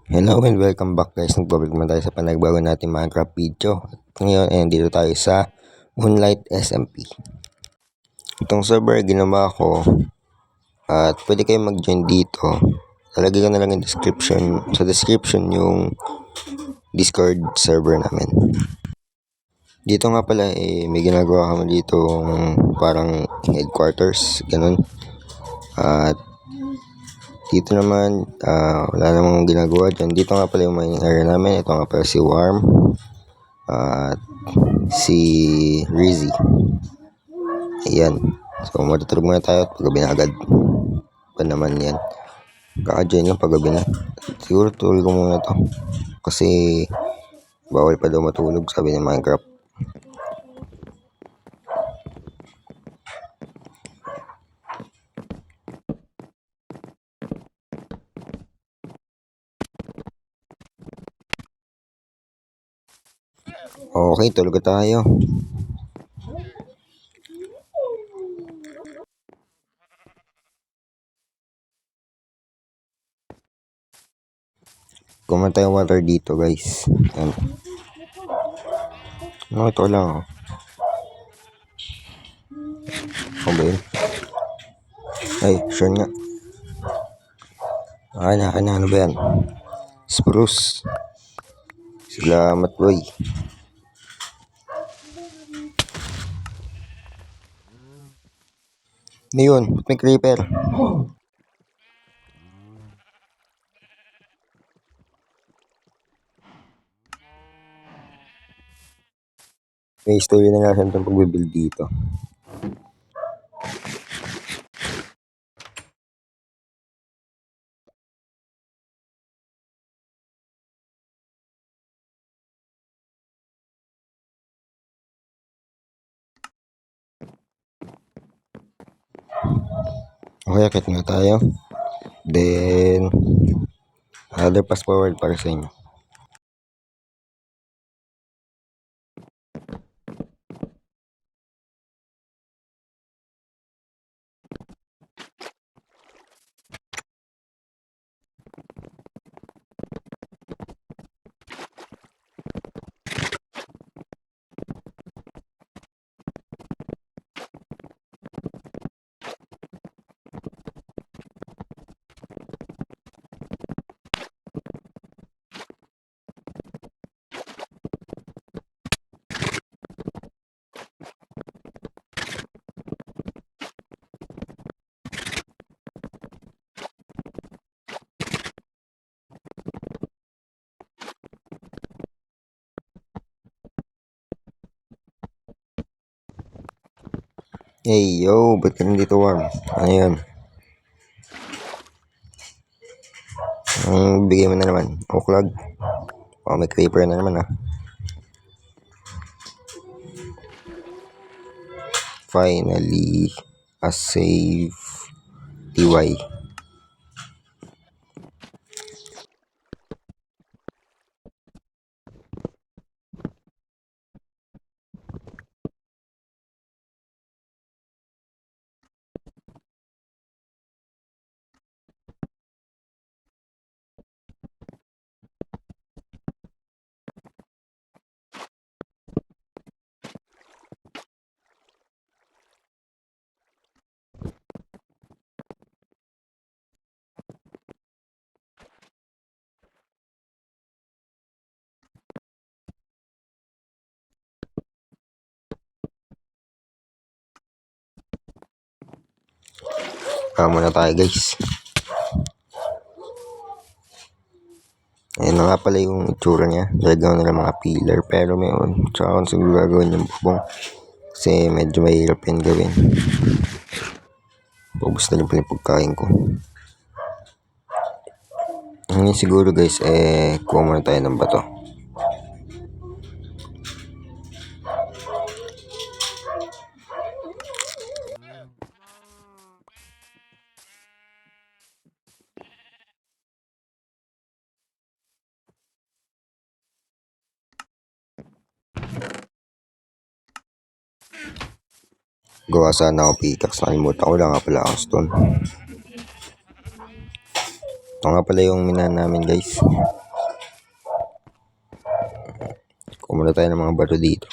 Hello and welcome back guys. Nagbabalik naman tayo sa panagbago natin Minecraft video. At ngayon ay dito tayo sa Moonlight SMP. Itong server ginawa ko at pwede kayo mag-join dito. Lalagay ko na lang sa description yung Discord server namin. Dito nga pala may ginagawa kami dito parang headquarters, ganun. At dito naman, wala namang ginagawa dyan. Dito nga pala yung mining area namin. Ito nga pala si Worm. At si Rizzy. Ayan. So, matutulog muna tayo at paggabi na agad. Pa naman yan. Kaka-join lang paggabi na. Siguro tulog ko muna to. Kasi, bawal pa daw matulog, sabi ni Minecraft. Okay, tulog tayo. Kuman tayo water dito guys. Ayan. No, ito lang. Ano ba yun? Ay, sure nga. Ano ba yan? Spruce. Salamat boy. Ano yun? Ba't may creeper? May story na nga siya itong pag-build dito. Okay, akit na tayo. Then, another pass forward para sa inyo. Hey yo, ba't ka nandito Worm? Ano yun? Ang bigay mo na naman, oklag. Oh, may creeper na naman ah. Finally, a save TY. Muna tayo guys. Ayan na nga pala yung itsura niya. Lagyan nila mga pillar. Pero mayroon. Tsaka kung siguro gagawin yung bubong. Kasi medyo mahirap yan gawin. Paubos na rin pala yung pagkain ko. Ngayon siguro guys, kuha muna tayo ng bato. Gawa sana ako pickaxe. Nakalimutan ko lang nga pala ang stone. Ito nga pala yung minahan namin guys. Kumuna tayo ng mga bato dito.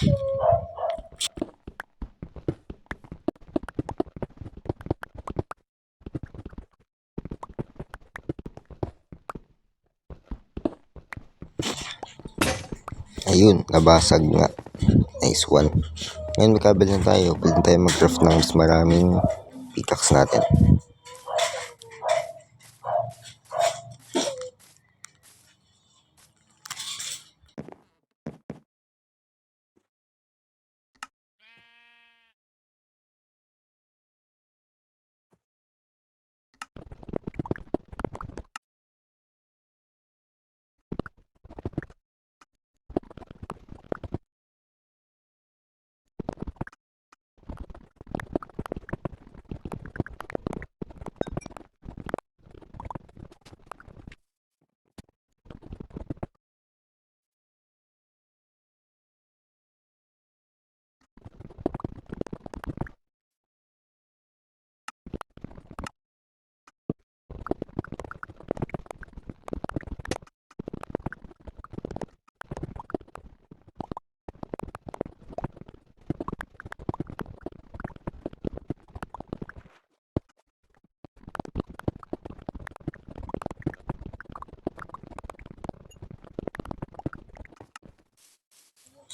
Ayun, nabasag nga. Nice one. Ngayon magkabil na tayo. Pwede tayo mag-craft ng mas maraming pickaxe natin.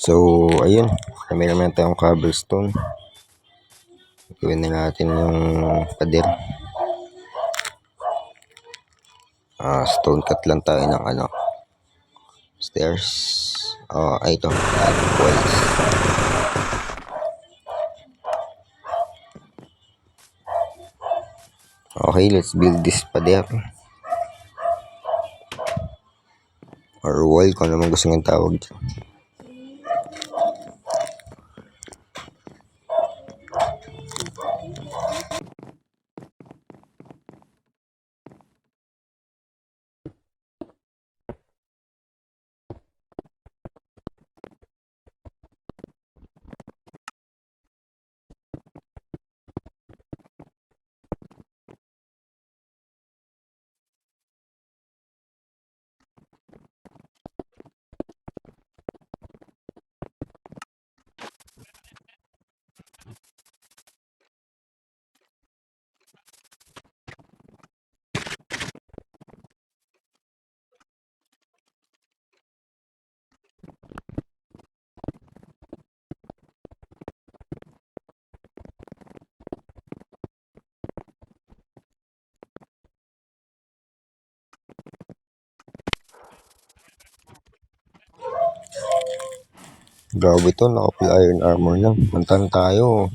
So, ayun. Kami naman tayong cobblestone. Gawin na natin yung pader. Stone cut lang tayo ng stairs. Ay ito. Walls. Okay, let's build this pader. Or wall, kung naman gusto ng tawag dyan. Grabe to, naka-full iron armor lang. Mantan tayo.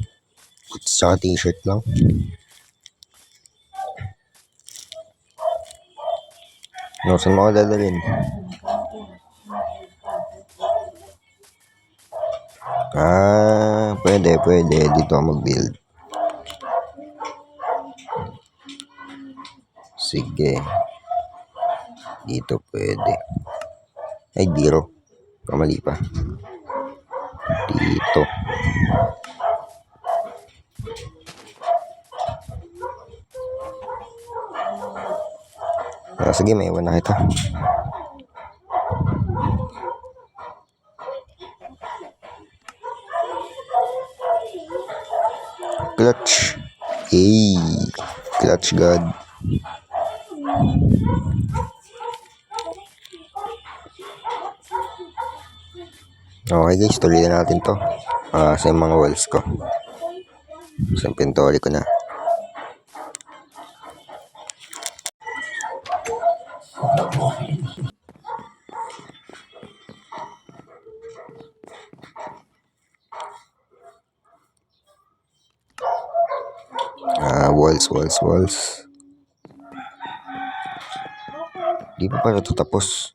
Sa t-shirt lang. No, saan mo ako dadalhin? Pwede. Dito ako mag-build. Sige. Dito pwede. Ay, biro. Kamali pa. Dito. Sige, may iwan na kita. Clutch. Hey. Clutch God. Okay guys, tuloy na natin to. Sa mga walls ko. Sa inventory ko na. Walls. Di pa pala ito tapos.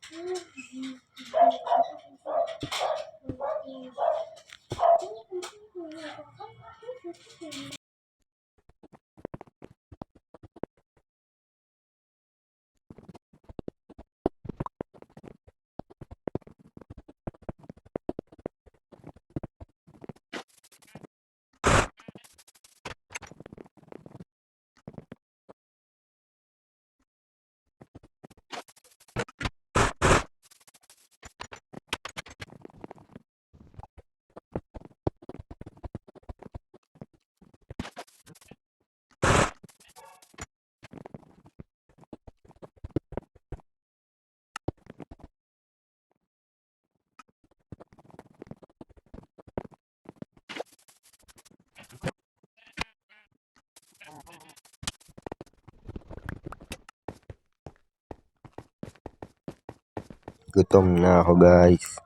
Gutom na ako guys.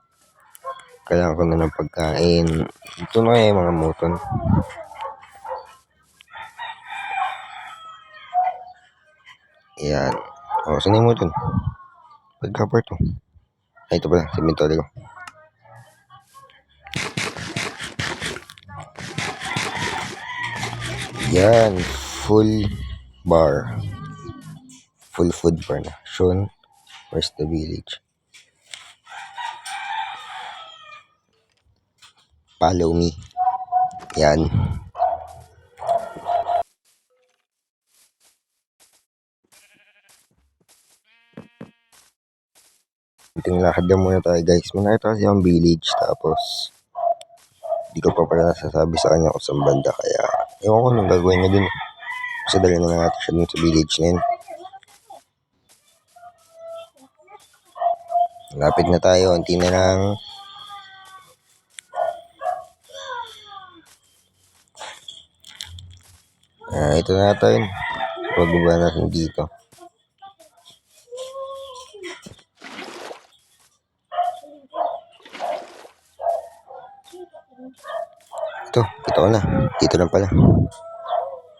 Kailangan ko na ng pagkain. Ito na kaya mga muton. Yan. O, saan yung muton? Pagka-part to. Ay, ito pala. Sa inventory ko. Yan. Full bar. Full food bar na. Sean, where's the village? Follow me. Yan. Kunting lakad na muna tayo guys. Manakita kasi yung village. Tapos, di ko pa pala nasasabi sa kanya kung saan banda. Kaya, ewan ko nung gagawin niya dun. Kasi dali na natin siya dun sa village na yun. Lapit na tayo. Unti na lang. Ito na tayo. Pagbaba natin dito. Ito ko na. Dito lang pala.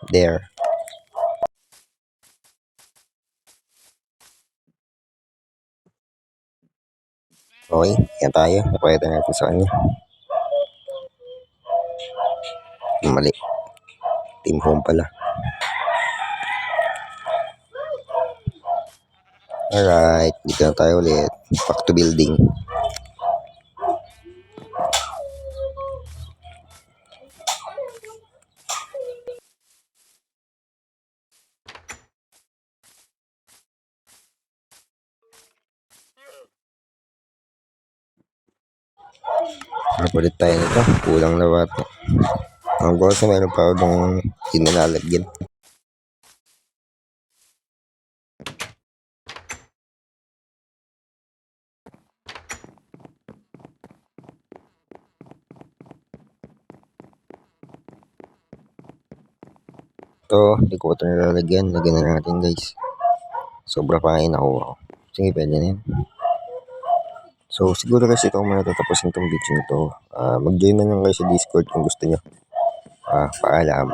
There. Okay, yan tayo. Napakita natin sa kanya. Mali. Team home pala. Alright, dito na tayo ulit. Back to building. Napalit tayo nito. Kulang na ba ito? Ang goals na meron pa ako nung hinalalagyan. Ito, hindi ko ito nilalagyan. Lagyan na natin guys. Sobra pa kain nakuha ko. Sige, pwede na yun. So, siguro kasi ito muna tatapusin itong video nito. Mag-join na lang kayo sa Discord kung gusto nyo. Paalam.